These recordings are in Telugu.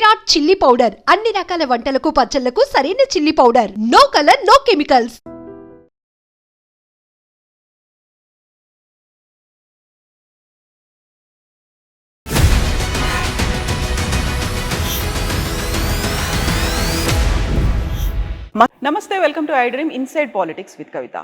విరాట్ చిల్లీ పౌడర్ అన్ని రకాల వంటలకు పచ్చళ్లకు సరైన chilli powder. No colour, no chemicals. నమస్తే, welcome to iDream inside politics with Kavitha.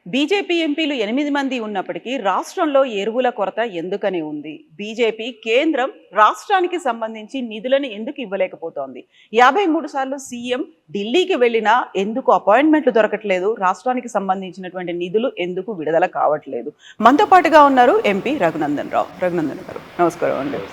BJP ఎంపీలు 8 మంది ఉన్నప్పటికీ రాష్ట్రంలో ఎరువుల కొరత ఎందుకని ఉంది? బీజేపీ కేంద్రం రాష్ట్రానికి సంబంధించి నిధులను ఎందుకు ఇవ్వలేకపోతోంది? 53 సార్లు సీఎం ఢిల్లీకి వెళ్ళినా ఎందుకు అపాయింట్మెంట్లు దొరకట్లేదు? రాష్ట్రానికి సంబంధించినటువంటి నిధులు ఎందుకు విడుదల కావట్లేదు? మనతో పాటుగా ఉన్నారు ఎంపీ రఘునందన్ రావు. రఘునందన్ గారు నమస్కారం అండి.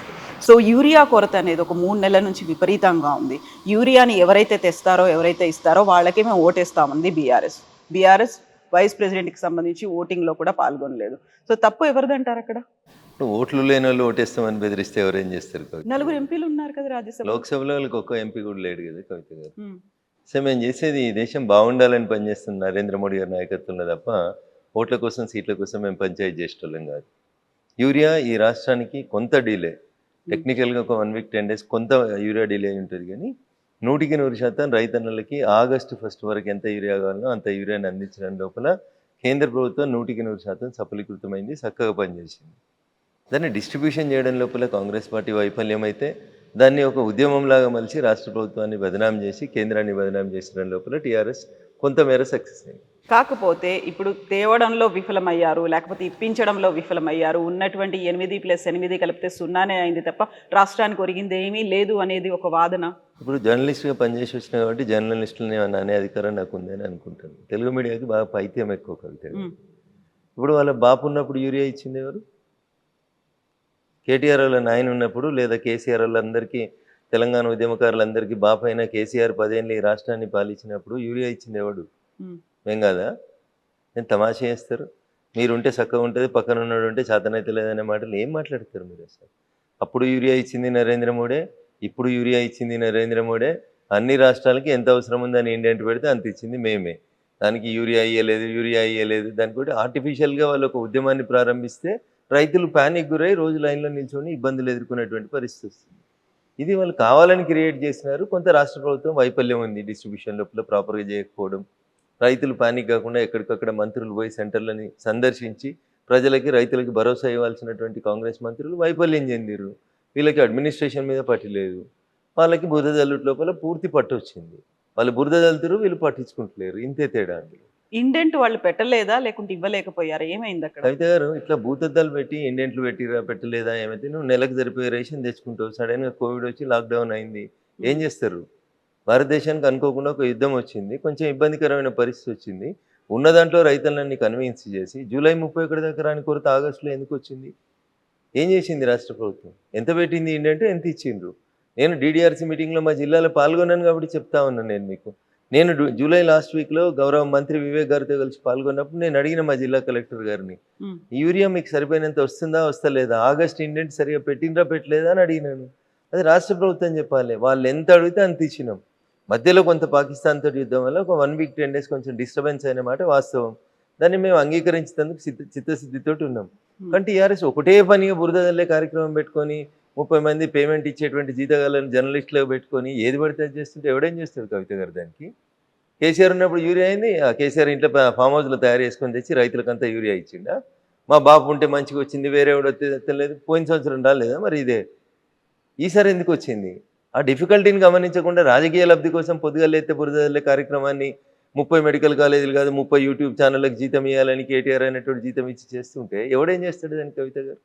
సో యూరియా కొరత అనేది ఒక 3 నెలల నుంచి విపరీతంగా ఉంది. యూరియాని ఎవరైతే తెస్తారో, ఎవరైతే ఇస్తారో వాళ్ళకే మేము ఓటేస్తామంది బీఆర్ఎస్ వైస్ ప్రెసిడెంట్కి సంబంధించి ఓటింగ్లో కూడా పాల్గొనలేదు. సో తప్పు ఎవరిదంటారు అక్కడ? ఓట్లు లేని వాళ్ళు ఓటేస్తామని బెదిరిస్తే ఎవరేం చేస్తారు? 4 ఎంపీలు ఉన్నారు కదా రాజ్యసభ. లోక్సభలో వాళ్ళకి ఒక్క ఎంపీ కూడా లేడు కదా కవిత గారు. సో మేము చేసేది ఈ దేశం బాగుండాలని పనిచేస్తున్న నరేంద్ర మోడీ గారి నాయకత్వంలో తప్ప ఓట్ల కోసం, సీట్ల కోసం మేము పంచాయతీ చేసేటోళ్ళం కాదు. యూరియా ఈ రాష్ట్రానికి కొంత డిలే, టెక్నికల్గా ఒక 1 వీక్ 10 డేస్ కొంత యూరియా డిలే ఉంటుంది, కానీ 100% రైతన్నలకి ఆగస్టు 1 వరకు ఎంత యూరియా కావాలనో అంత యూరియాని అందించడం లోపల కేంద్ర ప్రభుత్వం 100% సఫలీకృతమైంది, చక్కగా పనిచేసింది. దాన్ని డిస్ట్రిబ్యూషన్ చేయడం లోపల కాంగ్రెస్ పార్టీ వైఫల్యం అయితే దాన్ని ఒక ఉద్యమంలాగా మలిచి రాష్ట్ర ప్రభుత్వాన్ని బదనాం చేసి, కేంద్రాన్ని బదనాం చేసడం లోపల టీఆర్ఎస్ కొంతమేర సక్సెస్ అయింది. కాకపోతే ఇప్పుడు తేవడంలో విఫలమయ్యారు, లేకపోతే ఇప్పించడంలో విఫలమయ్యారు. ఉన్నటువంటి 8+8 కలిపితే 0నే అయింది తప్ప రాష్ట్రానికి ఒరిగింది ఏమీ లేదు అనేది ఒక వాదన. ఇప్పుడు జర్నలిస్ట్గా పనిచేసి వచ్చిన కాబట్టి జర్నలిస్టులని అనే అధికారం నాకు ఉందని అనుకుంటాను. తెలుగు మీడియాకి బాగా పైత్యం ఎక్కువ కవిత. ఇప్పుడు వాళ్ళ బాపు ఉన్నప్పుడు యూరియా ఇచ్చింది ఎవరు? కేటీఆర్ వాళ్ళ నాయన ఉన్నప్పుడు, లేదా కేసీఆర్ వాళ్ళందరికీ, తెలంగాణ ఉద్యమకారులందరికీ బాపు అయినా కేసీఆర్ 10 ఏళ్ళు ఈ రాష్ట్రాన్ని పాలించినప్పుడు యూరియా ఇచ్చింది ఎవడు? ఏం కాదా? నేను తమాషా చేస్తారు. మీరుంటే చక్కగా ఉంటుంది, పక్కన ఉన్నాడు ఉంటే చేతనైతే లేదనే మాటలు ఏం మాట్లాడతారు మీరు అసలు? అప్పుడు యూరియా ఇచ్చింది నరేంద్ర మోడీ, ఇప్పుడు యూరియా ఇచ్చింది నరేంద్ర మోడీ. అన్ని రాష్ట్రాలకి ఎంత అవసరం ఉందని ఇండియెంట్ పెడితే అంత ఇచ్చింది మేమే. దానికి యూరియా ఇయ్యలేదు. దానికి కూడా ఆర్టిఫిషియల్గా వాళ్ళు ఒక ఉద్యమాన్ని ప్రారంభిస్తే రైతులు ప్యానిక్ గురై రోజు లైన్లో నిల్చొని ఇబ్బందులు ఎదుర్కొనేటువంటి పరిస్థితి వస్తుంది. ఇది వాళ్ళు కావాలని క్రియేట్ చేసినారు. కొంత రాష్ట్ర ప్రభుత్వం వైఫల్యం ఉంది, డిస్ట్రిబ్యూషన్ లోపల ప్రాపర్గా చేయకపోవడం. రైతులు పానిక్ కాకుండా ఎక్కడికక్కడ మంత్రులు పోయి సెంటర్లని సందర్శించి ప్రజలకి, రైతులకి భరోసా ఇవ్వాల్సినటువంటి కాంగ్రెస్ మంత్రులు వైఫల్యం చెందిరు. వీళ్ళకి అడ్మినిస్ట్రేషన్ మీద పట్టు లేదు. వాళ్ళకి బురద జల్లుట లోపల పూర్తి పట్టు వచ్చింది. వాళ్ళు బురద జల్లుతారు, వీళ్ళు పట్టించుకుంటలేరు. ఇంతే తేడా అందులో. ఇండెంట్ వాళ్ళు పెట్టలేదా, లేకుంటే ఇవ్వలేకపోయారా? ఏమైంది అక్కడ? కవిత గారు, ఇట్లా భూతద్దాలు పెట్టి ఇండెంట్లు పెట్టలేదా ఏమైతే? నువ్వు నెలకు సరిపోయే రేషన్ తెచ్చుకుంటావు, సడన్గా కోవిడ్ వచ్చి లాక్డౌన్ అయింది, ఏం చేస్తారు? భారతదేశానికి అనుకోకుండా ఒక యుద్ధం వచ్చింది, కొంచెం ఇబ్బందికరమైన పరిస్థితి వచ్చింది. ఉన్న దాంట్లో రైతులన్నీ కన్విన్స్ చేసి జూలై 31 దాకా రాని కొరత ఆగస్టులో ఎందుకు వచ్చింది? ఏం చేసింది రాష్ట్ర ప్రభుత్వం? ఎంత పెట్టింది ఇండెంట్, ఎంత ఇచ్చిండ్రు? నేను DDRC మీటింగ్లో మా జిల్లాలో పాల్గొన్నాను కాబట్టి చెప్తా ఉన్నాను. నేను మీకు జూలై లాస్ట్ వీక్లో గౌరవ మంత్రి వివేక్ గారితో కలిసి పాల్గొన్నప్పుడు నేను అడిగిన మా జిల్లా కలెక్టర్ గారిని, యూరియా మీకు సరిపోయినంత వస్తుందా, వస్తలేదా? ఆగస్ట్ ఇండెంట్ సరిగా పెట్టిండ్రా, పెట్టలేదా అని అడిగినాను. అది రాష్ట్ర ప్రభుత్వం చెప్పాలి. వాళ్ళు ఎంత అడిగితే అంత ఇచ్చినాం. మధ్యలో కొంత పాకిస్తాన్ తోటి యుద్ధం వల్ల ఒక 1 వీక్ 10 డేస్ కొంచెం డిస్టర్బెన్స్ అయిన మాట వాస్తవం. దాన్ని మేము అంగీకరించేందుకు చిత్తశుద్ధితోటి ఉన్నాం. కానీ టీఆర్ఎస్ ఒకటే పనిగా బురద జల్లే కార్యక్రమం పెట్టుకొని 30 మంది పేమెంట్ ఇచ్చేటువంటి జీతగాళ్ళని జర్నలిస్టులకు పెట్టుకొని ఏది పడితే అది చేస్తుంటే ఎవడేం చేస్తాడు కవిత గారు? దానికి కేసీఆర్ ఉన్నప్పుడు యూరియా అయింది. కేసీఆర్ ఇంట్లో ఫామ్ హౌస్లో తయారు చేసుకొని తెచ్చి రైతులకంతా యూరియా ఇచ్చిండా? మా బాబు ఉంటే మంచిగా వచ్చింది, వేరే ఎవడో తెలియదు. పోయిన సంవత్సరం రాలేదా మరి? ఇదే ఈసారి ఎందుకు వచ్చింది? ఆ డిఫికల్టీని గమనించకుండా రాజకీయ లబ్ధి కోసం పొద్దుగా లేతే బురదల్లే కార్యక్రమాన్ని 30 మెడికల్ కాలేజీలు కాదు 30 యూట్యూబ్ ఛానళ్ళకి జీతం ఇవ్వాలని కేటీఆర్ అనేటువంటి జీతం ఇచ్చి చేస్తుంటే ఎవడేం చేస్తాడు దానికి? కవిత గారు,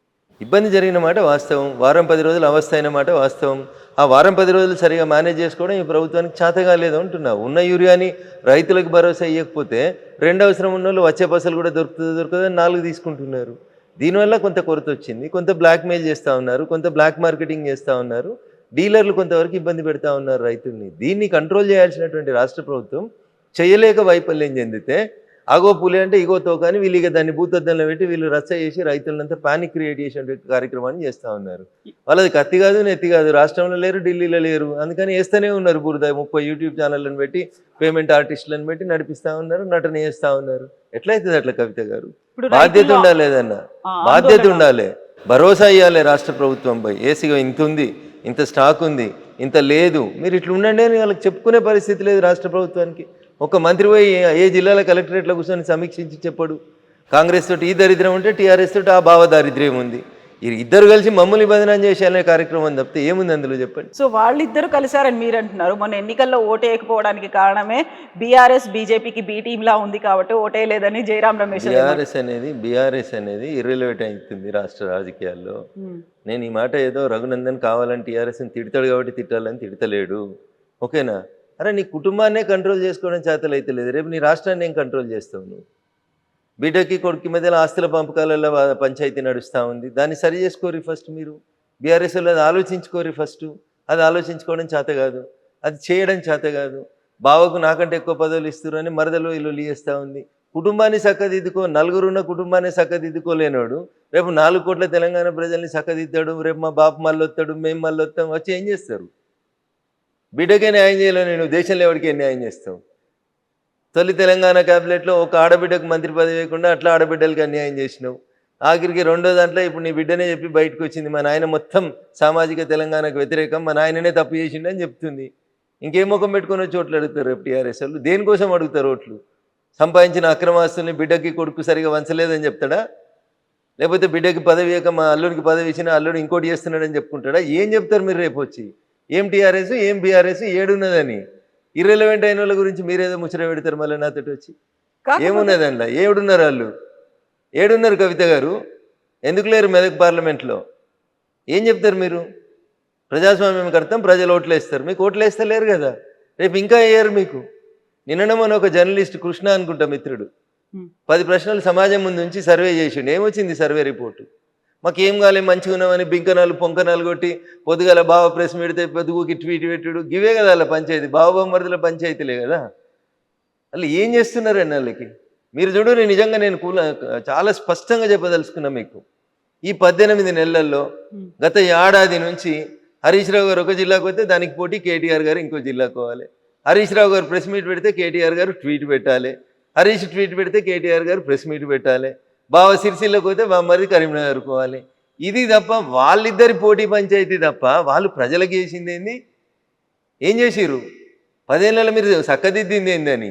ఇబ్బంది జరిగిన మాట వాస్తవం, వారం 10 రోజులు అవస్థ అయిన మాట వాస్తవం. ఆ వారం 10 రోజులు సరిగా మేనేజ్ చేసుకోవడం ఈ ప్రభుత్వానికి చేతగా లేదు అంటున్నా. ఉన్న యూరియాని రైతులకు భరోసా ఇవ్వకపోతే 2 అవసరం ఉన్న వాళ్ళు వచ్చే పసలు కూడా దొరుకుతుందని 4 తీసుకుంటున్నారు. దీనివల్ల కొంత కొరత వచ్చింది, కొంత బ్లాక్మెయిల్ చేస్తూ ఉన్నారు, కొంత బ్లాక్ మార్కెటింగ్ చేస్తూ ఉన్నారు, డీలర్లు కొంతవరకు ఇబ్బంది పెడతా ఉన్నారు రైతుల్ని. దీన్ని కంట్రోల్ చేయాల్సినటువంటి రాష్ట్ర ప్రభుత్వం చేయలేక వైఫల్యం చెందితే ఆగో పులి అంటే ఇగో తోకని వీళ్ళు ఇక దాన్ని భూతద్దంలో పెట్టి వీళ్ళు రచ్చ చేసి రైతులంతా పానిక్ క్రియేట్ చేసేటువంటి కార్యక్రమాన్ని చేస్తూ ఉన్నారు. వాళ్ళది కత్తి కాదు, నెత్తి కాదు. రాష్ట్రంలో లేరు, ఢిల్లీలో లేరు, అందుకని వేస్తూనే ఉన్నారు బురద. 30 యూట్యూబ్ ఛానళ్ళని పెట్టి పేమెంట్ ఆర్టిస్టులను పెట్టి నడిపిస్తూ ఉన్నారు, నటన చేస్తూ ఉన్నారు. ఎట్లయితుంది అట్లా కవిత గారు? బాధ్యత ఉండాలి, ఏదన్నా బాధ్యత ఉండాలి, భరోసా ఇవ్వాలి రాష్ట్ర ప్రభుత్వంపై. ఏసీగా ఇంత ఉంది, ఇంత స్టాక్ ఉంది, ఇంత లేదు, మీరు ఇట్లా ఉండండి అని వాళ్ళకి చెప్పుకునే పరిస్థితి లేదు రాష్ట్ర ప్రభుత్వానికి. ఒక మంత్రి పోయి ఏ జిల్లాలో కలెక్టరేట్లో కూర్చొని సమీక్షించి చెప్పడు. కాంగ్రెస్ తోటి ఈ దరిద్రం ఉంటే టీఆర్ఎస్ తోటి ఆ భావ దారిద్ర్యం ఉంది. ఇద్దరు కలిసి మమ్మల్ని బదనాం చేసేయాలనే కార్యక్రమం తప్పితే ఏముంది అందులో చెప్పండి. సో వాళ్ళిద్దరు కలిసారని మీరు అంటున్నారు. మొన్న ఎన్నికల్లో ఓటేయకపోవడానికి కారణమే బీఆర్ఎస్ బీజేపీకి బీ టీంలా ఉంది కాబట్టి ఓటేయలేదని జయరాం రమేష్. బీఆర్ఎస్ అనేది ఇర్రెలెవెంట్ అవుతుంది రాష్ట్ర రాజకీయాల్లో. నేను ఈ మాట ఏదో రఘునందన్ కావాలని టీఆర్ఎస్ని తిడతాడు కాబట్టి తిట్టాలని తిడతలేడు, ఓకేనా? అరే నీ కుటుంబాన్నే కంట్రోల్ చేసుకోవడం చేతలు అయితే లేదు, రేపు నీ రాష్ట్రాన్ని ఏం కంట్రోల్ చేస్తావు నువ్వు? బిడ్డకి కొడుకు మధ్యలో ఆస్తుల పంపకాలలో పంచాయతీ నడుస్తూ ఉంది, దాన్ని సరి చేసుకోరి ఫస్ట్. మీరు బీఆర్ఎస్ వాళ్ళు అది ఆలోచించుకోరి ఫస్ట్. అది ఆలోచించుకోవడం చేత కాదు, అది చేయడం చేత కాదు. బావకు నాకంటే ఎక్కువ పదవులు ఇస్తారు అని మరదలు ఇల్లు చేస్తూ ఉంది. కుటుంబాన్ని చక్కదిద్దుకో, నలుగురున్న కుటుంబాన్ని చక్కదిద్దుకోలేనోడు రేపు 4 కోట్ల తెలంగాణ ప్రజల్ని చక్కదిద్దాడు, రేపు మా బాపు మళ్ళీ వస్తాడు, మేము మళ్ళీ వస్తాం, వచ్చి ఏం చేస్తారు? బిడ్డకే న్యాయం చేయలేను, నువ్వు దేశంలో ఎవరికే న్యాయం చేస్తావు? తొలి తెలంగాణ క్యాబినెట్లో ఒక ఆడబిడ్డకు మంత్రి పదవి వేయకుండా అట్లా ఆడబిడ్డలకి అన్యాయం చేసినావు. ఆఖరికి రెండో దాంట్లో ఇప్పుడు నీ బిడ్డనే చెప్పి బయటకు వచ్చింది, మా నాయన మొత్తం సామాజిక తెలంగాణకు వ్యతిరేకం, మా నాయననే తప్పు చేసిండు అని చెప్తుంది. ఇంకేం ముఖం పెట్టుకుని వచ్చి ఓట్లు అడుగుతారు రేపు టీఆర్ఎస్ వాళ్ళు? దేనికోసం అడుగుతారు ఓట్లు? సంపాదించిన అక్రమాస్తుల్ని బిడ్డకి కొడుకు సరిగా వంచలేదని చెప్తాడా? లేకపోతే బిడ్డకి పదవి వేయక మా అల్లుడికి పదవి ఇచ్చిన అల్లుడు ఇంకోటి చేస్తున్నాడని చెప్పుకుంటాడా? ఏం చెప్తారు మీరు రేపు వచ్చి? ఏం టీఆర్ఎస్ ఏం బీఆర్ఎస్ ఏడున్నదని? ఇర్రెలవెంట్ అయిన వాళ్ళ గురించి మీరేదో ముచ్చట పెడతారు మళ్ళీ నాతోటి వచ్చి. ఏమున్నది అందులో? ఏడున్నారు వాళ్ళు? ఏడున్నారు కవిత గారు? ఎందుకు లేరు మెదక్ పార్లమెంట్లో? ఏం చెప్తారు మీరు? ప్రజాస్వామ్యం అర్థం ప్రజలు ఓట్లు వేస్తారు, మీకు ఓట్లు వేస్తే లేరు కదా, రేపు ఇంకా వేయరు మీకు. నిన్న మన ఒక జర్నలిస్ట్ కృష్ణ అనుకుంటా మిత్రుడు 10 ప్రశ్నలు సమాజం ముందు నుంచి సర్వే చేసిండు. ఏమొచ్చింది సర్వే రిపోర్టు? మాకేం కాలే, మంచిగా ఉన్నామని బింకనాలు పొంకనాలు కొట్టి పొద్దుగాల బావ ప్రెస్ పెడితే పొద్దుగుకి ట్వీట్ పెట్టుడు, గివే కదా వాళ్ళ పంచాయతీ, బావబొమ్మరుదుల పంచాయతీలే కదా. వాళ్ళు ఏం చేస్తున్నారండి వాళ్ళకి? మీరు చూడు, నేను చాలా స్పష్టంగా చెప్పదలుచుకున్నా మీకు. ఈ 18 నెలల్లో గత ఏడాది నుంచి హరీష్ రావు గారు ఒక జిల్లాకు వస్తే దానికి పోటీ కేటీఆర్ గారు ఇంకో జిల్లాకు పోవాలి. హరీష్ రావు గారు ప్రెస్ మీట్ పెడితే కేటీఆర్ గారు ట్వీట్ పెట్టాలి, హరీష్ ట్వీట్ పెడితే కేటీఆర్ గారు ప్రెస్ మీట్ పెట్టాలి, బావ సిరిసిల్లకు పోతే బామ్మది కరీంనగర్ పోవాలి. ఇది తప్ప వాళ్ళిద్దరి పోటీ పంచాయతీ తప్ప వాళ్ళు ప్రజలకు చేసింది ఏంది? ఏం చేసిర్రు? 10 ఏళ్ళలో మీరు చక్కదిద్దింది ఏందని?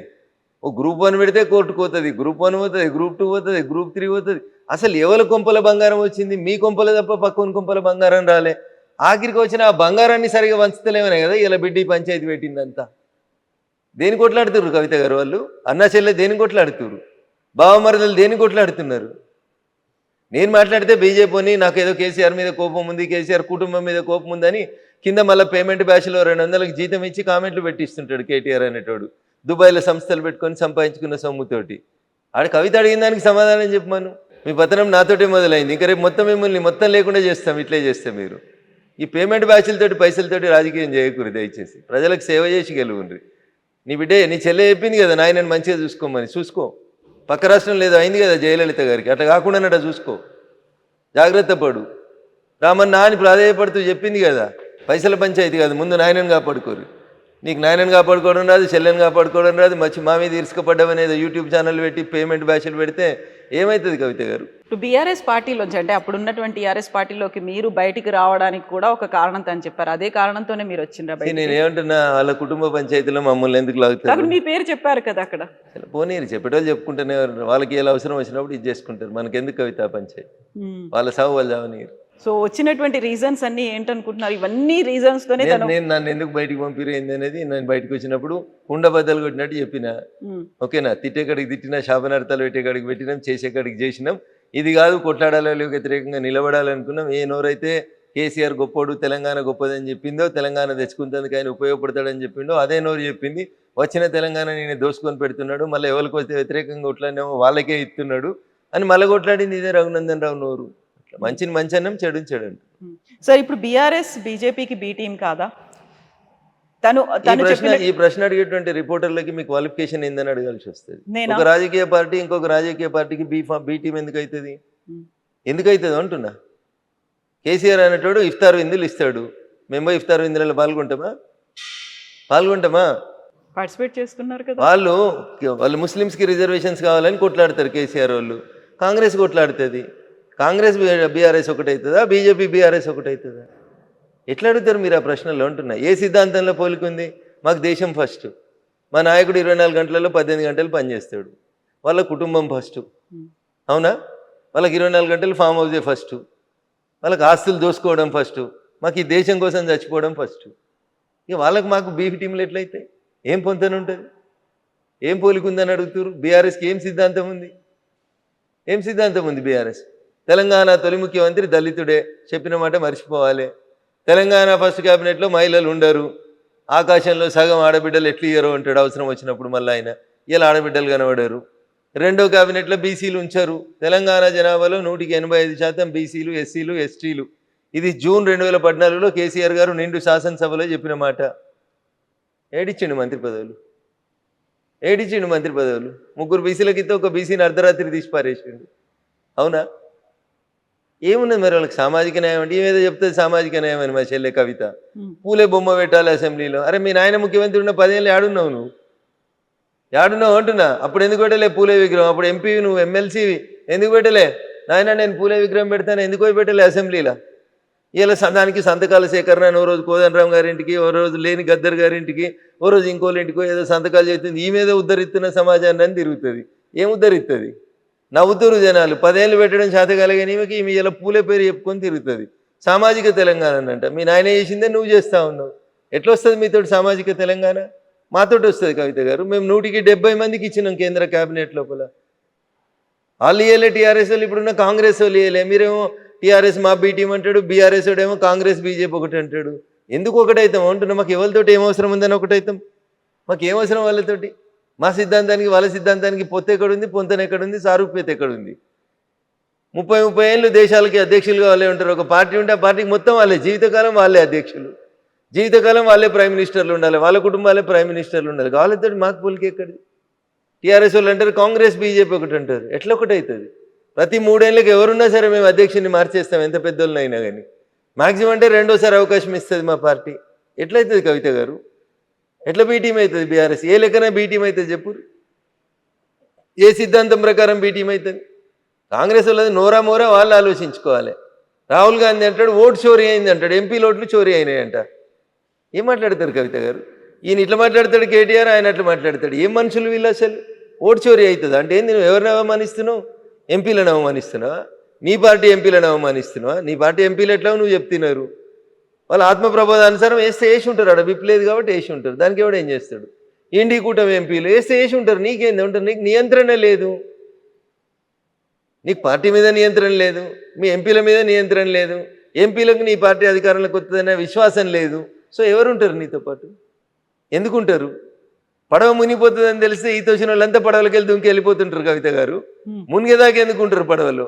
ఓ గ్రూప్ 1 పెడితే కోర్టుకు పోతుంది, గ్రూప్ 1 పోతుంది, గ్రూప్ 2 పోతుంది, గ్రూప్ 3 పోతుంది. అసలు ఎవరి కొంపల బంగారం వచ్చింది? మీ కొంపల తప్ప పక్కన కొంపల బంగారం రాలే. ఆఖరికి వచ్చిన ఆ బంగారాన్ని సరిగా వంచుతలేమనే కదా ఇలా బిడ్డి పంచాయతీ పెట్టిందంతా. దేని కొట్లాడుతున్నారు కవిత గారు వాళ్ళు? అన్నా చెల్లె దేని కొట్లాడుతున్నారు? బావమరదలు దేని కొట్లాడుతున్నారు? నేను మాట్లాడితే బీజేపీ అని నాకు ఏదో కేసీఆర్ మీద కోపం ఉంది, కేసీఆర్ కుటుంబం మీద కోపం ఉందని కింద మళ్ళీ పేమెంట్ బ్యాచ్లో 200కి జీతం ఇచ్చి కామెంట్లు పెట్టిస్తుంటాడు కేటీఆర్ అనేటోడు. దుబాయ్లో సంస్థలు పెట్టుకొని సంపాదించుకున్న సొమ్ముతోటి. ఆడ కవిత అడిగిన దానికి సమాధానం చెప్పమను. మీ పతనం నాతోటే మొదలైంది, ఇంకా రేపు మొత్తం మిమ్మల్ని మొత్తం లేకుండా చేస్తాం ఇట్లే చేస్తే. మీరు ఈ పేమెంట్ బ్యాచ్లతోటి పైసలతోటి రాజకీయం చేయకూడదు దయచేసి. ప్రజలకు సేవ చేసి గెలువుండ్రి. నీ బిడ్డే నీ చెల్లె చెప్పింది కదా నాయనని మంచిగా చూసుకోమని, చూసుకో. పక్క రాష్ట్రం లేదు అయింది కదా జయలలిత గారికి, అట్లా కాకుండా అట్లా చూసుకో, జాగ్రత్త పడు. రామన్న అని ప్రాధాయపడుతూ చెప్పింది కదా, పైసల పంచాయతీ కాదు, ముందు నాయనని కాపాడుకోరు. నీకు నాయనని కాపాడుకోవడం రాదు, చెల్లెని కాపాడుకోవడం రాదు, మా మీద ఇరుసుకపడ్డమనేది యూట్యూబ్ ఛానల్ పెట్టి పేమెంట్ బ్యాచ్లు పెడితే ఏమవుతుంది కవిత గారు? ఇప్పుడు బీఆర్ఎస్ పార్టీలోంచి, అంటే అప్పుడు ఉన్నటువంటి టీఆర్ఎస్ పార్టీలోకి మీరు బయటికి రావడానికి కూడా ఒక కారణం అని చెప్పారు. అదే కారణంతోనే మీరు వచ్చిండ్రా? నేను ఏమంటున్నా, వాళ్ళ కుటుంబ పంచాయతీలో మమ్మల్ని ఎందుకు లాగుతారు? మీ పేరు చెప్పారు కదా అక్కడ. పోనీరు, చెప్పేటోళ్ళు చెప్పుకుంటేనే, వాళ్ళకి ఎలా అవసరం వచ్చినప్పుడు ఇది చేసుకుంటారు. మనకెందుకు కవిత పంచాయతీ? వాళ్ళ సాగు వాళ్ళు చావనీరు. సో వచ్చినటువంటి రీజన్స్ అన్ని ఏంటనుకుంటున్నారు? ఇవన్నీ రీజన్స్ తోనే నేను నన్ను ఎందుకు బయటికి పంపిరేంది అనేది నేను బయటకు వచ్చినప్పుడు ఉండబద్దలు కొట్టినట్టు చెప్పిన. ఓకేనా? తిట్టేకాడికి తిట్టినా, శాపనార్థాలు పెట్టేకాడికి పెట్టినాం, చేసేకాడికి చేసినాం. ఇది కాదు కొట్లాడాలి వ్యతిరేకంగా నిలబడాలనుకున్నాం. ఏ నోరైతే కేసీఆర్ గొప్పోడు, తెలంగాణ గొప్పదని చెప్పిందో, తెలంగాణ తెచ్చుకుంటేందుకు ఆయన ఉపయోగపడతాడని చెప్పిండో అదే నోరు చెప్పింది. వచ్చిన తెలంగాణ నేను దోసుకొని పెడుతున్నాడు, మళ్ళీ ఎవరికి వస్తే వ్యతిరేకంగా కొట్లాడినేమో వాళ్ళకే ఇస్తున్నాడు అని మళ్ళీ కొట్లాడింది ఇదే రఘునందన్ రావు నోరు. మంచిని మంచి అన్నం, చెడుని చెడు అంట. సార్ ఇప్పుడు బీఆర్ఎస్ బీజేపీకి బీ టీం కాదా? ఈ ప్రశ్న అడిగేటువంటి రిపోర్టర్లకి మీ క్వాలిఫికేషన్ ఏందని అడగాల్సి వస్తుంది. ఒక రాజకీయ పార్టీ ఇంకొక రాజకీయ పార్టీకి బీ టీం ఎందుకు అవుతుంది? ఎందుకు అవుతుంది అంటున్నా. కేసీఆర్ అనేటోడు ఇఫ్తార్ విందులు ఇస్తాడు, మేము ఇఫ్తార్ విందులలో పాల్గొంటామా? పార్టిసిపేట్ చేస్తున్నారు కదా. వాళ్ళు ముస్లిమ్స్కి రిజర్వేషన్స్ కావాలని కొట్లాడతారు కేసీఆర్ వాళ్ళు. కాంగ్రెస్ కొట్లాడుతుంది. కాంగ్రెస్ బీఆర్ఎస్ ఒకటవుతుందా? బీజేపీ బీఆర్ఎస్ ఒకటవుతుందా? ఎట్లా అడుగుతారు మీరు ఆ ప్రశ్నలో అంటున్నా? ఏ సిద్ధాంతంలో పోలికుంది? మాకు దేశం ఫస్ట్, మా నాయకుడు 24 గంటలలో 18 గంటలు పనిచేస్తాడు, వాళ్ళ కుటుంబం ఫస్ట్, అవునా? వాళ్ళకి 24 గంటలు ఫామ్ హౌసే ఫస్ట్, వాళ్ళకి ఆస్తులు దోసుకోవడం ఫస్ట్, మాకు ఈ దేశం కోసం చచ్చిపోవడం ఫస్ట్. ఇక వాళ్ళకి మాకు బీఫ్ టీంలు ఎట్లయితే ఏం పొంతన ఉంటుంది? ఏం పోలికుందని అడుగుతారు? బీఆర్ఎస్కి ఏం సిద్ధాంతం ఉంది? ఏం సిద్ధాంతం ఉంది బీఆర్ఎస్? తెలంగాణ తొలి ముఖ్యమంత్రి దళితుడే, చెప్పిన మాట మర్చిపోవాలి. తెలంగాణ ఫస్ట్ క్యాబినెట్లో మహిళలు ఉండరు, ఆకాశంలో సగం ఆడబిడ్డలు ఎట్లు ఇయ్యరు అంటాడు అవసరం వచ్చినప్పుడు. మళ్ళీ ఆయన ఇలా ఆడబిడ్డలు కనబడరు. రెండో క్యాబినెట్లో బీసీలు ఉంచారు. తెలంగాణ జనాభాలో 185% బీసీలు, ఎస్సీలు, ఎస్టీలు. ఇది జూన్ 2014లో కేసీఆర్ గారు నిండు శాసనసభలో చెప్పిన మాట. ఏడిచ్చిండు మంత్రి పదవులు, ఏడిచ్చిండు మంత్రి పదవులు. 3 బీసీలకిస్తే ఒక బీసీని అర్ధరాత్రి తీసి పారేసిండు, అవునా? ఏమున్నది మరి వాళ్ళకి సామాజిక న్యాయం అంటే? ఏమేదో చెప్తుంది సామాజిక న్యాయం అని మా చెల్లె కవిత. పూలే బొమ్మ పెట్టాలి అసెంబ్లీలో. అరే మీ నాయన ముఖ్యమంత్రి ఉన్న 10 ఏళ్ళు ఏడున్నావు నువ్వు? ఏడున్నావు అంటున్నా. అప్పుడు ఎందుకు పెట్టలే పూలే విగ్రహం? అప్పుడు ఎంపీ నువ్వు, ఎమ్మెల్సీ ఎందుకు పెట్టలే? నాయన నేను పూలే విగ్రహం పెడతాను ఎందుకు పెట్టలే అసెంబ్లీలో? ఇలా దానికి సంతకాల సేకరణ అని ఓ రోజు కోదండరామ్ గారింటికి, ఓ రోజు లేని గద్దర్ గారింటికి, ఓ రోజు ఇంకోళ్ళ ఇంటికో ఏదో సంతకాలు చేస్తుంది. ఈ మీద ఉద్ధరిస్తున్న సమాజాన్ని అని తిరుగుతుంది. ఏం ఉద్ధరిస్తుంది? నవ్వుతురు జనాలు. 10 ఏళ్ళు పెట్టడం చేతకాలగాని ఈమె ఇలా పూలే పేరు చెప్పుకొని తిరుగుతుంది. సామాజిక తెలంగాణ అంట. మీ నాయన చేసిందే నువ్వు చేస్తా ఉన్నావు. ఎట్లా వస్తుంది మీతోటి సామాజిక తెలంగాణ? మాతోటి వస్తుంది కవిత గారు. మేము 170 మందికి ఇచ్చినాం కేంద్ర క్యాబినెట్ లోపల. వాళ్ళు ఇయ్యలే, టీఆర్ఎస్ వాళ్ళు ఇప్పుడున్న కాంగ్రెస్ వాళ్ళు ఇయ్యలే. మీరేమో టీఆర్ఎస్ మా బీ టీం అంటాడు, బీఆర్ఎస్ వాడేమో కాంగ్రెస్ బీజేపీ ఒకటి అంటాడు. ఎందుకు ఒకటైతాం అంటున్నా? మాకు ఎవరితోటి ఏం అవసరం ఉందని ఒకటైతాం? మాకు ఏం అవసరం వాళ్ళతోటి? మా సిద్ధాంతానికి వాళ్ళ సిద్ధాంతానికి పొత్తు ఎక్కడుంది, పొంతన ఎక్కడుంది, సారూప్యత ఎక్కడుంది? 30 ఏళ్ళు దేశాలకి అధ్యక్షులుగా వాళ్ళే ఉంటారు. ఒక పార్టీ ఉంటే ఆ పార్టీకి మొత్తం వాళ్ళే, జీవితకాలం వాళ్ళే అధ్యక్షులు, జీవితకాలం వాళ్ళే ప్రైమ్ మినిస్టర్లు ఉండాలి, వాళ్ళ కుటుంబాలే ప్రైమ్ మినిస్టర్లు ఉండాలి. వాళ్ళతో మాకు పోలికి ఎక్కడిది? టీఆర్ఎస్ వాళ్ళు అంటారు కాంగ్రెస్ బీజేపీ ఒకటి అంటారు. ఎట్లా ఒకటి అవుతుంది? ప్రతి 3 ఏళ్ళకి ఎవరున్నా సరే మేము అధ్యక్షుడిని మార్చేస్తాం, ఎంత పెద్దోళ్ళనైనా కానీ. మ్యాక్సిమం అంటే రెండోసారి అవకాశం ఇస్తుంది మా పార్టీ. ఎట్లయితుంది కవిత గారు? ఎట్లా బీటీం అవుతుంది బీఆర్ఎస్? ఏ లెక్కన బీటీం అవుతుంది చెప్పు? ఏ సిద్ధాంతం ప్రకారం బీటీం అవుతుంది? కాంగ్రెస్ వాళ్ళది నోరా మోరా వాళ్ళు ఆలోచించుకోవాలి. రాహుల్ గాంధీ అంటాడు ఓటు చోరీ అయింది అంటాడు, ఎంపీ ఓట్లు చోరీ అయినాయి అంట. ఏం మాట్లాడతారు కవిత గారు? ఈయన ఇట్లా మాట్లాడతాడు కేటీఆర్, ఆయన అట్లా మాట్లాడతాడు. ఏం మనుషులు వీళ్ళు అసలు? ఓటు చోరీ అవుతుంది అంటే ఏంది? నువ్వు ఎవరిని అవమానిస్తున్నావు? ఎంపీలను అవమానిస్తున్నావా? నీ పార్టీ ఎంపీలను అవమానిస్తున్నావా? నీ పార్టీ ఎంపీలు ఎట్లా నువ్వు చెప్తున్నారు? వాళ్ళు ఆత్మప్రబోధానుసారం వేస్తే వేసి ఉంటారు. ఆడ విప్ లేదు కాబట్టి వేసి ఉంటారు. దానికి ఎవడు ఏం చేస్తాడు? ఇండి కూటమి ఎంపీలు వేస్తే వేసి ఉంటారు. నీకేంది ఉంటారు? నీకు నియంత్రణ లేదు, నీకు పార్టీ మీద నియంత్రణ లేదు, మీ ఎంపీల మీద నియంత్రణ లేదు, ఎంపీలకు నీ పార్టీ అధికారంలోకి వస్తుందనే విశ్వాసం లేదు. సో ఎవరుంటారు నీతో పాటు? ఎందుకుంటారు? పడవ మునిగిపోతుందని తెలిస్తే ఈత వచ్చిన వాళ్ళంతా పడవలకి వెళ్ళి దుంకి వెళ్ళిపోతుంటారు కవిత గారు. మునిగేదాకా ఎందుకుంటారు పడవలో?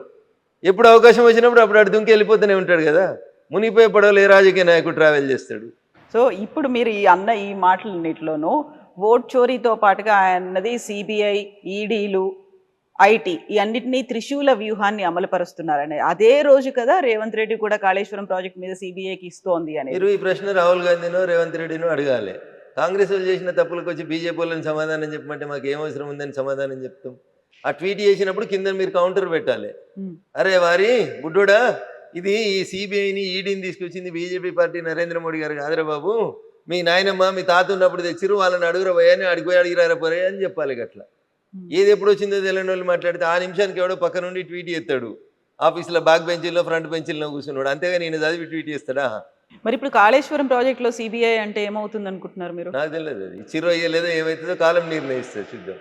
ఎప్పుడు అవకాశం వచ్చినప్పుడు అప్పుడు అటు దుంకి వెళ్ళిపోతూనే ఉంటాడు కదా. మునిగిపోయే పడవలు ఏ రాజకీయ నాయకుడు ట్రావెల్ చేస్తాడు? సో ఇప్పుడు మీరు ఈ మాటలన్నిటిలోనూ ఓట్ చోరీతో పాటుగా అన్నది సిబిఐ, ఈడీలు, ఐటీ ఈ అన్నిటినీ త్రిశూల వ్యూహాన్ని అమలుపరుస్తున్నారని అదే రోజు కదా రేవంత్ రెడ్డి కూడా కాళేశ్వరం ప్రాజెక్ట్ మీద సిబిఐకి ఇస్తోంది అని. మీరు ఈ ప్రశ్న రాహుల్ గాంధీనో రేవంత్ రెడ్డినో అడగాలి. కాంగ్రెస్ వాళ్ళు చేసిన తప్పులకు వచ్చి బీజేపీ వాళ్ళని సమాధానం చెప్పమంటే మాకు ఏం అవసరం ఉందని సమాధానం చెప్తాం. ఆ ట్వీట్ చేసినప్పుడు కింద మీరు కౌంటర్ పెట్టాలి. అరే వారి బుడ్డోడా, ఇది ఈ సిబిఐని ఈడీని తీసుకొచ్చింది బీజేపీ పార్టీ నరేంద్ర మోడీ గారు కాదురా బాబు, మీ నాయనమ్మ మీ తాత ఉన్నప్పుడు తెచ్చిరు, వాళ్ళని అడుగురా పోయాని అడిగిపోయి అడిగిరారా పోరే అని చెప్పాలి. గట్లా ఏది ఎప్పుడు వచ్చిందో తెలియని వాళ్ళు మాట్లాడితే ఆ నిమిషానికి ఎవడో పక్క నుండి ట్వీట్ చేస్తాడు. ఆఫీస్లో బ్యాక్ బెంచీల్లో ఫ్రంట్ బెంచీల్లో కూర్చున్నాడు, అంతేగా నేను చదివి ట్వీట్ చేస్తాడా? మరి ఇప్పుడు కాళేశ్వరం ప్రాజెక్ట్లో సిబిఐ అంటే ఏమవుతుంది అనుకుంటున్నారు మీరు? నాకు తెలియదు, అది ఇచ్చిరో అయ్యలేదో ఏమవుతుందో కాలం నిర్ణయిస్తుంది, చూద్దాం.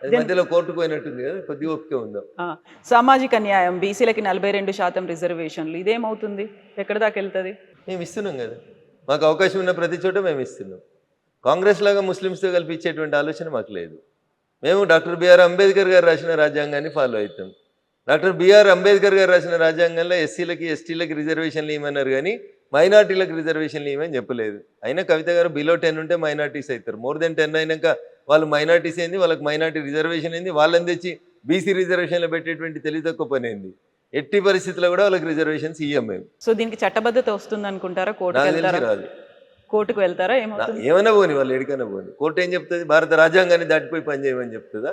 అది మధ్యలో కోర్టుకు పోయినట్టుంది కదా, కొద్దిగా ఓపిక ఉందాం. సామాజిక న్యాయం, బీసీలకి 42% రిజర్వేషన్లు, ఇదేమవుతుంది? ఎక్కడి దాకా వెళ్తుంది? మేము ఇస్తున్నాం కదా, మాకు అవకాశం ఉన్న ప్రతి చోట మేము ఇస్తున్నాం. కాంగ్రెస్ లాగా ముస్లిమ్స్తో కలిపి ఇచ్చేటువంటి ఆలోచన మాకు లేదు. మేము డాక్టర్ బిఆర్ అంబేద్కర్ గారు రాసిన రాజ్యాంగాన్ని ఫాలో అవుతాం. డాక్టర్ బిఆర్ అంబేద్కర్ గారు రాసిన రాజ్యాంగంలో ఎస్సీలకి ఎస్టీలకి రిజర్వేషన్లు ఇవ్వమన్నారు కానీ మైనార్టీలకు రిజర్వేషన్లు ఇవ్వమని చెప్పలేదు. అయినా కవిత గారు బిలో 10 ఉంటే మైనార్టీస్ అవుతారు, మోర్ దెన్ 10 అయినాక వాళ్ళు మైనార్టీస్ ఏంది, వాళ్ళకి మైనార్టీ రిజర్వేషన్ ఏంది, వాళ్ళని తెచ్చి బీసీ రిజర్వేషన్లో పెట్టేటువంటి తెలివి తక్కువ పని ఏంది? ఎట్టి పరిస్థితుల్లో కూడా వాళ్ళకి రిజర్వేషన్స్ ఇవ్వం మేము. సో దీనికి చట్టబద్ధత వస్తుంది అనుకుంటారా? కోర్టుకు వెళ్తారా? ఏమైనా పోని, వాళ్ళు ఎడికైనా పోని. కోర్టు ఏం చెప్తుంది? భారత రాజ్యాంగాన్ని దాటిపోయి పనిచేయమని చెప్తుందా?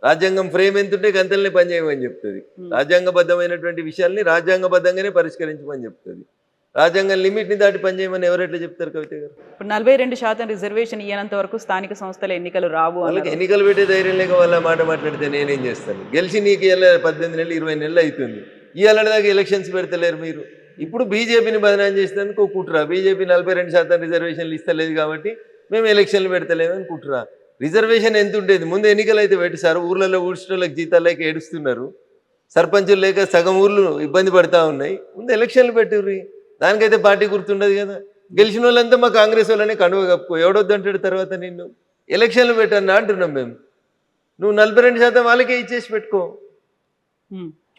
రాజ్యాంగం ఫ్రేమ్ ఎంతుంటే గంతల్ని పనిచేయమని చెప్తుంది. రాజ్యాంగబద్ధమైనటువంటి విషయాల్ని రాజ్యాంగబద్ధంగానే పరిష్కరించమని చెప్తుంది. రాజ్యాంగం లిమిట్ని దాటి పనిచేయమని ఎవరెట్లా చెప్తారు కవిత గారు? ఇప్పుడు 42% రిజర్వేషన్ ఇయ్యనంత వరకు స్థానిక సంస్థల ఎన్నికలు రావు వాళ్ళకి అన్నారు. ఎన్నికలు పెట్టే ధైర్యం లేక వాళ్ళ మాట మాట్లాడితే నేనేం చేస్తాను? గెలిచి నీకు ఇలా 18 నెలలు 20 నెలలు అవుతుంది, ఇవాళ దాకా ఎలక్షన్స్ పెడతలేరు మీరు. ఇప్పుడు బీజేపీని బదనాం చేసినందుకు కుట్రా, బీజేపీ 42% రిజర్వేషన్లు ఇస్తలేదు కాబట్టి మేము ఎలక్షన్లు పెడతలేమని కుట్రా. రిజర్వేషన్ ఎంత ఉండేది ముందు ఎన్నికలు అయితే పెట్టి సార్, ఊర్లలో ఊడ్చడానికి జీతాలు లేక ఏడుస్తున్నారు, సర్పంచులు లేక సగం ఊర్లు ఇబ్బంది పడతా ఉన్నాయి, ముందు ఎలక్షన్లు పెట్టుర్రి. దానికైతే పార్టీ గుర్తుండదు కదా. గెలిచిన వాళ్ళంతా మా కాంగ్రెస్ వాళ్ళనే కండువ కప్పుకో, ఎవడొద్దంటాడు తర్వాత నిన్ను. ఎలక్షన్లు పెట్టన్నా అంటున్నాం మేము. నువ్వు 42% వాళ్ళకే ఇచ్చేసి పెట్టుకో.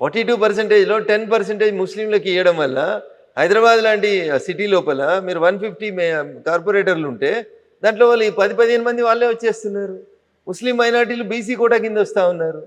42%లో 10% ముస్లింలకు ఇవ్వడం వల్ల హైదరాబాద్ లాంటి సిటీ లోపల మీరు 150 కార్పొరేటర్లు ఉంటే దాంట్లో వాళ్ళు 10-15 మంది వాళ్ళే వచ్చేస్తున్నారు. ముస్లిం మైనార్టీలు బీసీ కోటా కింద వస్తూ ఉన్నారు.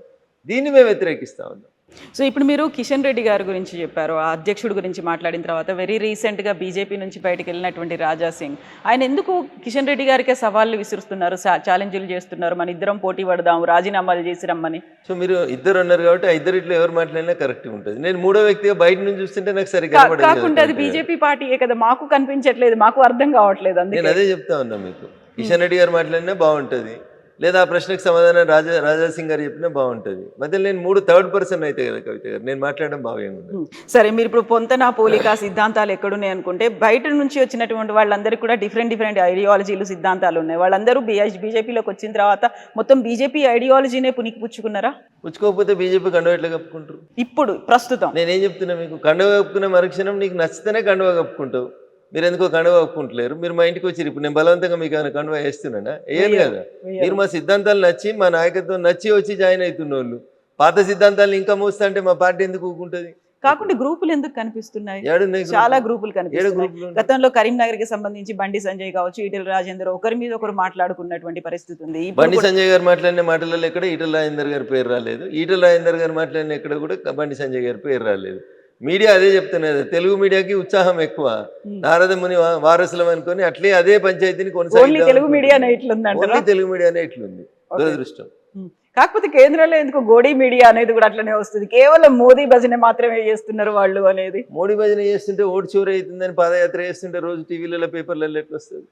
దీన్ని మేము వ్యతిరేకిస్తూ ఉన్నాం. సో ఇప్పుడు మీరు కిషన్ రెడ్డి గారి గురించి చెప్పారు, ఆ అధ్యక్షుడి గురించి మాట్లాడిన తర్వాత వెరీ రీసెంట్గా బీజేపీ నుంచి బయటకు వెళ్ళినటువంటి రాజా సింగ్, ఆయన ఎందుకు కిషన్ రెడ్డి గారికే సవాళ్ళు విసురుస్తున్నారు, ఛాలెంజ్లు చేస్తున్నారు, మన ఇద్దరం పోటీ పడదాం, రాజీనామాలు చేసి రమ్మని? సో మీరు ఇద్దరు అన్నారు కాబట్టి ఆ ఇద్దరిట్లో ఎవరు మాట్లాడినా కరెక్ట్గా ఉంటుంది. నేను మూడో వ్యక్తిగా బయట నుంచి చూస్తుంటే నాకు సరిగ్గా కాకుండా అది బీజేపీ పార్టీయే కదా, మాకు కనిపించట్లేదు, మాకు అర్థం కావట్లేదు. నేను అదే చెప్తా ఉన్నా మీకు. కిషన్ రెడ్డి గారు మాట్లాడినా బాగుంటుంది, లేదా ఆ ప్రశ్నకు సమాధానం రాజా సింగ్ గారు చెప్పినా బాగుంటుంది. మధ్యలో నేను థర్డ్ పర్సన్ అయితే కదా కవిత గారు, నేను మాట్లాడడం బాగుంది. సరే, మీరు ఇప్పుడు పొంతన పోలిక సిద్ధాంతాలు ఎక్కడున్నాయి అనుకుంటే, బయట నుంచి వచ్చినటువంటి వాళ్ళందరికీ కూడా డిఫరెంట్ ఐడియాలజీలు సిద్ధాంతాలు ఉన్నాయి. వాళ్ళందరూ బీజేపీలోకి వచ్చిన తర్వాత మొత్తం బీజేపీ ఐడియాలజీనే పుచ్చుకున్నారా? పుచ్చుకోకపోతే బీజేపీ కండువ ఎట్లా కప్పుకుంటారు? ఇప్పుడు ప్రస్తుతం నేనేం చెప్తున్నా మీకు, కండువ కప్పుకున్న మరుక్షణం నీకు నచ్చితేనే కండువ కప్పుకుంటావు. మీరు ఎందుకో కండువ కప్పుకుంటలేరు. మీరు మా ఇంటికి వచ్చి ఇప్పుడు నేను బలవంతంగా మీకు ఏమైనా కండువ వేస్తున్నానా? వేయను కదా. మీరు మా సిద్ధాంతాలు నచ్చి మా నాయకత్వం నచ్చి వచ్చి జాయిన్ అవుతున్న వాళ్ళు, పాత సిద్ధాంతాలను ఇంకా మోస్తా అంటే మా పార్టీ ఎందుకు ఊకుంటుంది? కాకుండా గ్రూపులు ఎందుకు కనిపిస్తున్నాయి? చాలా గ్రూపులు కనిపిస్తున్నాయి. గతంలో కరీంనగర్ కి సంబంధించి బండి సంజయ్ కావచ్చు, ఈటెల రాజేందర్ ఒకరి మీద ఒకరు మాట్లాడుకున్నటువంటి పరిస్థితి ఉంది. బండి సంజయ్ గారు మాట్లాడిన మాటలలో ఎక్కడ ఈటెల రాజేందర్ గారి పేరు రాలేదు. ఈటెల రాజేందర్ గారు మాట్లాడిన ఎక్కడ కూడా బండి సంజయ్ గారి పేరు రాలేదు. మీడియా అదే చెప్తున్నది, తెలుగు మీడియాకి ఉత్సాహం ఎక్కువ, నారద ముని వారసులం అనుకొని అట్లే అదే పంచాయతీని కొనసాగిద్దాం. తెలుగు మీడియానే ఇట్లుంది దురదృష్టం. కాకపోతే కేంద్రంలో ఎందుకు గోడీ మీడియా అనేది కూడా అట్లనే వస్తుంది, కేవలం మోదీ భజన మాత్రమే చేస్తున్నారు వాళ్ళు అనేది. మోడీ భజన చేస్తుంటే ఓటు చోరీ అవుతుందని పాదయాత్ర చేస్తుంటే రోజు టీవీలలో పేపర్లలో ఎట్లా వస్తుంది?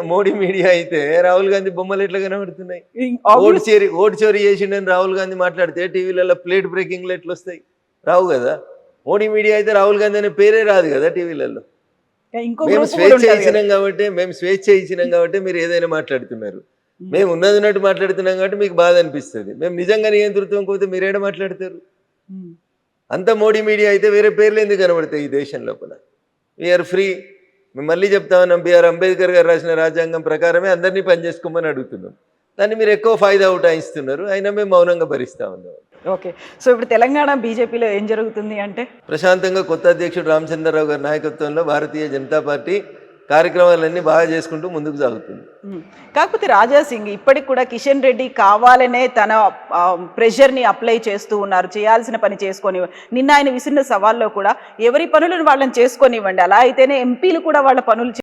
మోడీ మీడియా అయితే రాహుల్ గాంధీ బొమ్మలు ఎట్లా కనబడుతున్నాయి? ఓటు చోరీ చేసిండని రాహుల్ గాంధీ మాట్లాడితే టీవీలలో ప్లేట్ బ్రేకింగ్లు ఎట్లా వస్తాయి? రావు కదా. మోడీ మీడియా అయితే రాహుల్ గాంధీ అనే పేరే రాదు కదా టీవీలలో. మేము స్వేచ్ఛ ఇచ్చినాం కాబట్టి మీరు ఏదైనా మాట్లాడుతున్నారు. మేము ఉన్నట్టు మాట్లాడుతున్నాం కాబట్టి మీకు బాధ అనిపిస్తుంది. మేము నిజంగా నియంతృత్వం పోతే మీరేడ మాట్లాడతారు? అంత మోడీ మీడియా అయితే వేరే పేర్లు ఎందుకు కనబడతాయి ఈ దేశం లోపల? We are free. మేము మళ్ళీ చెప్తా ఉన్నాం, బిఆర్ అంబేద్కర్ గారు రాసిన రాజ్యాంగం ప్రకారమే అందరినీ పనిచేసుకోమని అడుగుతున్నాం. దాన్ని మీరు ఎక్కువ ఫాయిదా ఉటాయిస్తున్నారు, అయినా మేము మౌనంగా భరిస్తా ఉన్నాం. ఓకే, సో ఇప్పుడు తెలంగాణ బీజేపీలో ఏం జరుగుతుంది అంటే, ప్రశాంతంగా కొత్త అధ్యక్షుడు రామచంద్రరావు గారి నాయకత్వంలో భారతీయ జనతా పార్టీ కార్యక్రమాలన్నీ బాగా చేసుకుంటూ ముందుకు సాగుతుంది. కాకపోతే రాజా సింగ్ ఇప్పటికి కూడా కిషన్ రెడ్డి కావాలనే తన ప్రెషర్ని అప్లై చేస్తూ ఉన్నారు, చేయాల్సిన పని చేసుకొని. నిన్న ఆయన విసిరిన సవాల్లో కూడా ఎవరి పనులను వాళ్ళని చేసుకొనివ్వండి, అలా అయితేనే ఎంపీలు కూడా వాళ్ళ పనులు